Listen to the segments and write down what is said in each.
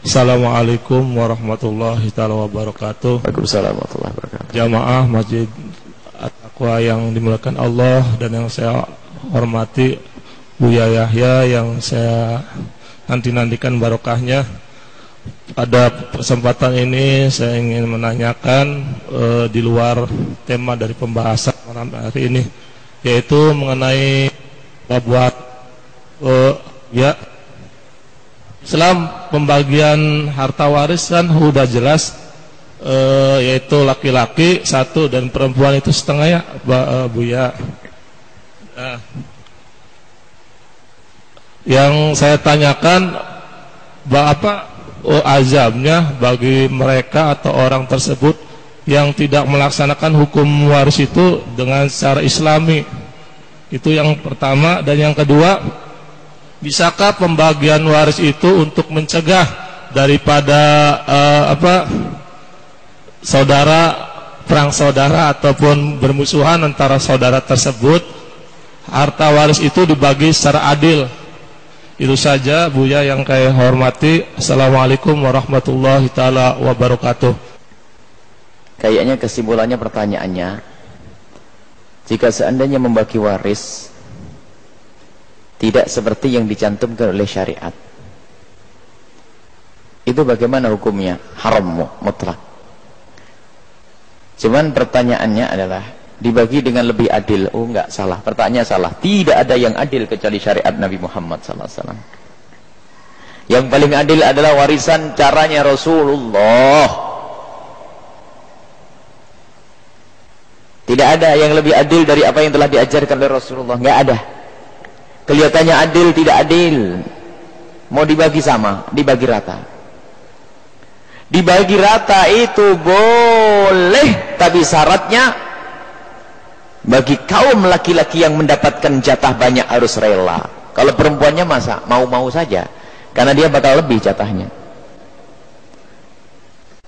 Assalamualaikum warahmatullahi wabarakatuh. Waalaikumsalam warahmatullahi wabarakatuh. Jamaah Masjid At-Taqwa yang dimuliakan Allah dan yang saya hormati, Buya Yahya yang saya nanti-nantikan barokahnya. Pada kesempatan ini saya ingin menanyakan di luar tema dari pembahasan malam hari ini, yaitu mengenai buat ya Islam pembagian harta waris kan sudah jelas, yaitu laki-laki satu dan perempuan itu setengah ya, Buya. Nah, yang saya tanyakan, apa azabnya bagi mereka atau orang tersebut yang tidak melaksanakan hukum waris itu dengan secara islami? Itu yang pertama. Dan yang kedua, bisakah pembagian waris itu untuk mencegah daripada perang saudara ataupun bermusuhan antara saudara tersebut, harta waris itu dibagi secara adil? Itu saja Buya yang saya hormati. Assalamualaikum warahmatullahi taala wabarakatuh. Kayaknya kesimpulannya pertanyaannya, jika seandainya membagi waris tidak seperti yang dicantumkan oleh syariat, itu bagaimana hukumnya? Haram mutlak. Cuman pertanyaannya adalah, dibagi dengan lebih adil? Oh, enggak, salah. Pertanyaan salah. Tidak ada yang adil kecuali syariat Nabi Muhammad SAW. Yang paling adil adalah warisan caranya Rasulullah. Tidak ada yang lebih adil dari apa yang telah diajarkan oleh Rasulullah. Enggak ada. Kelihatannya adil, tidak adil. Mau dibagi sama, dibagi rata. Dibagi rata itu boleh, tapi syaratnya bagi kaum laki-laki yang mendapatkan jatah banyak harus rela. Kalau perempuannya masa mau-mau saja, karena dia bakal lebih jatahnya.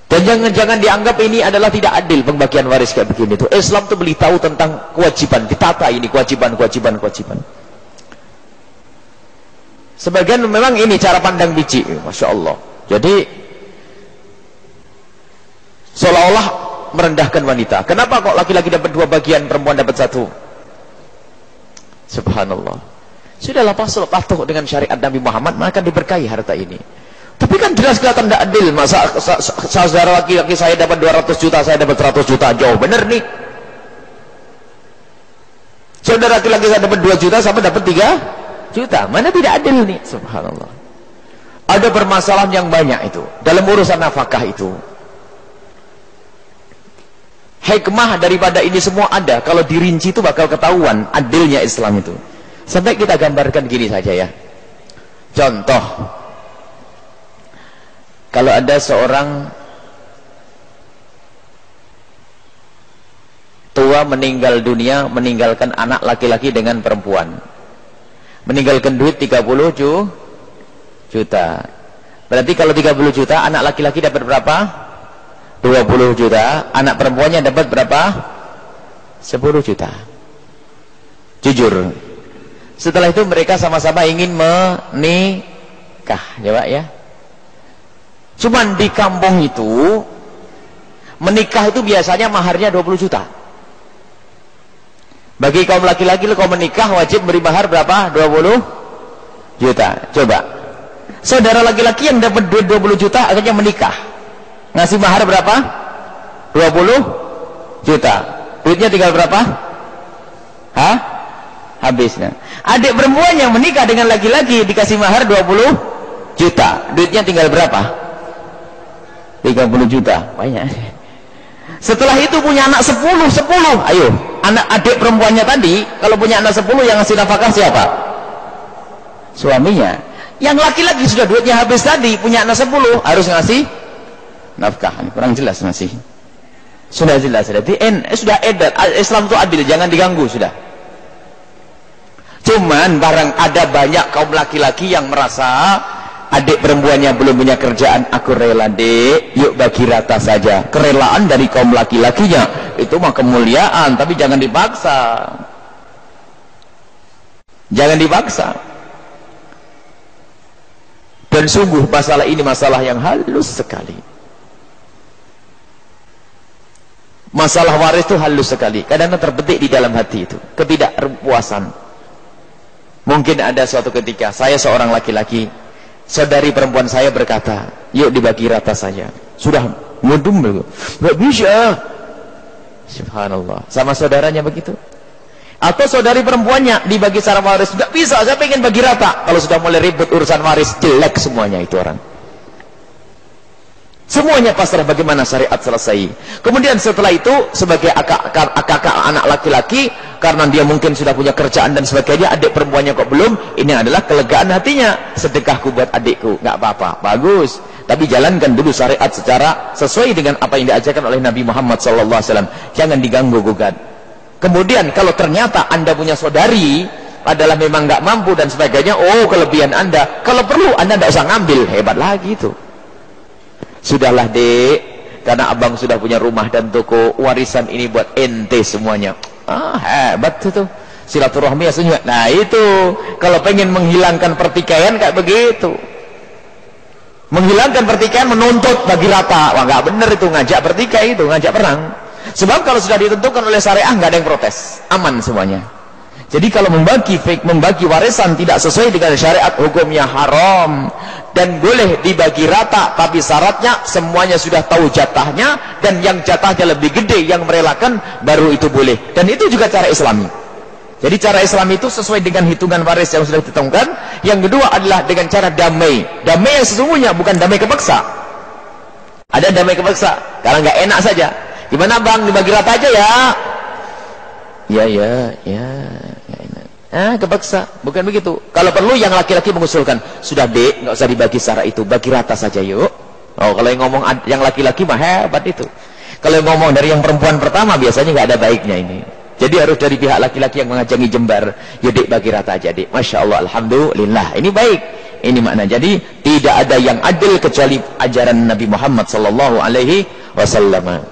Dan jangan dianggap ini adalah tidak adil pembagian waris kayak begini tuh. Islam tuh beritahu tentang kewajiban, ditata ini kewajiban. Sebagian memang ini cara pandang biji, Masya Allah. Jadi seolah-olah merendahkan wanita. Kenapa kok laki-laki dapat 2 bagian, perempuan dapat 1? Subhanallah. Sudahlah patuh dengan syariat Nabi Muhammad, maka diberkahi harta ini. Tapi kan jelas kelihatan tidak adil. Masa saudara laki-laki saya dapat 200 juta, saya dapat 100 juta. Jauh benar nih. Saudara laki-laki saya dapat 2 juta, sama dapat 3 juta. Mana tidak adil nih? Subhanallah. Ada permasalahan yang banyak itu dalam urusan nafkah itu. Hikmah daripada ini semua ada. Kalau dirinci itu bakal ketahuan adilnya Islam itu. Sampai kita gambarkan gini saja ya. Contoh, kalau ada seorang tua meninggal dunia, meninggalkan anak laki-laki dengan perempuan, meninggalkan duit 30 juta. Berarti kalau 30 juta, anak laki-laki dapat berapa? 20 juta. Anak perempuannya dapat berapa? 10 juta. Jujur. Setelah itu mereka sama-sama ingin menikah, coba ya. Cuman di kampung itu menikah itu biasanya maharnya 20 juta. Bagi kaum laki-laki, kalau menikah wajib beri mahar berapa? 20 juta. Coba, saudara laki-laki yang dapat duit 20 juta akhirnya menikah, ngasih mahar berapa? 20 juta. Duitnya tinggal berapa? Habisnya. Adik perempuan yang menikah dengan laki-laki dikasih mahar 20 juta. Duitnya tinggal berapa? 30 juta. Banyak. Setelah itu punya anak 10. Ayo, anak adik perempuannya tadi, kalau punya anak 10 yang ngasih nafkah siapa? Suaminya. Yang laki-laki sudah duitnya habis tadi, punya anak 10, harus ngasih nafkah. Kurang jelas ngasih. Sudah jelas. Jadi sudah edar. Islam itu adil, jangan diganggu sudah. Cuman barang ada banyak kaum laki-laki yang merasa adik perempuannya belum punya kerjaan, aku rela dek, yuk bagi rata saja. Kerelaan dari kaum laki-lakinya itu mah kemuliaan, tapi jangan dipaksa. Jangan dipaksa. Dan sungguh masalah ini masalah yang halus sekali. Masalah waris itu halus sekali. Kadang-kadang terbetik di dalam hati itu ketidakpuasan. Mungkin ada suatu ketika saya seorang laki-laki, saudari perempuan saya berkata, yuk dibagi rata saja. Sudah mudum, nggak bisa. Subhanallah. Sama saudaranya begitu. Atau saudari perempuannya dibagi secara waris, nggak bisa, saya pengen bagi rata. Kalau sudah mulai ribut urusan waris, jelek semuanya itu orang. Semuanya pasrah bagaimana syariat selesai. Kemudian setelah itu sebagai kakak anak laki-laki, karena dia mungkin sudah punya kerjaan dan sebagainya, adik perempuannya kok belum, ini adalah kelegaan hatinya. Sedekahku buat adikku, nggak apa-apa, bagus. Tapi jalankan dulu syariat secara sesuai dengan apa yang diajarkan oleh Nabi Muhammad SAW. Jangan diganggu gugat. Kemudian kalau ternyata Anda punya saudari adalah memang nggak mampu dan sebagainya, oh kelebihan Anda, kalau perlu Anda nggak usah ngambil, hebat lagi itu. Sudahlah dek, karena abang sudah punya rumah dan toko, warisan ini buat ente semuanya. Hebat itu silaturahmi aslinya. Nah itu kalau pengen menghilangkan pertikaian kayak begitu, menghilangkan pertikaian, menuntut bagi rata. Wah nggak bener itu, ngajak pertikaian itu, ngajak perang. Sebab kalau sudah ditentukan oleh syariah nggak ada yang protes, aman semuanya. Jadi kalau membagi warisan tidak sesuai dengan syariat, hukumnya haram. Dan boleh dibagi rata, tapi syaratnya semuanya sudah tahu jatahnya, dan yang jatahnya lebih gede, yang merelakan, baru itu boleh. Dan itu juga cara Islami. Jadi cara Islam itu sesuai dengan hitungan waris yang sudah ditentukan. Yang kedua adalah dengan cara damai. Damai yang sesungguhnya, bukan damai kepaksa. Ada damai kepaksa, karena nggak enak saja. Gimana bang, dibagi rata aja ya? Ya, kepaksa, bukan begitu. Kalau perlu yang laki-laki mengusulkan, sudah dek, nggak usah dibagi secara itu, bagi rata saja yuk. Oh, kalau yang ngomong yang laki-laki mah hebat itu. Kalau yang ngomong dari yang perempuan pertama biasanya nggak ada baiknya ini. Jadi harus dari pihak laki-laki yang mengajangi jembar, ya dek bagi rata aja dek. Masya Allah, alhamdulillah. Ini baik. Ini makna. Jadi tidak ada yang adil kecuali ajaran Nabi Muhammad SAW.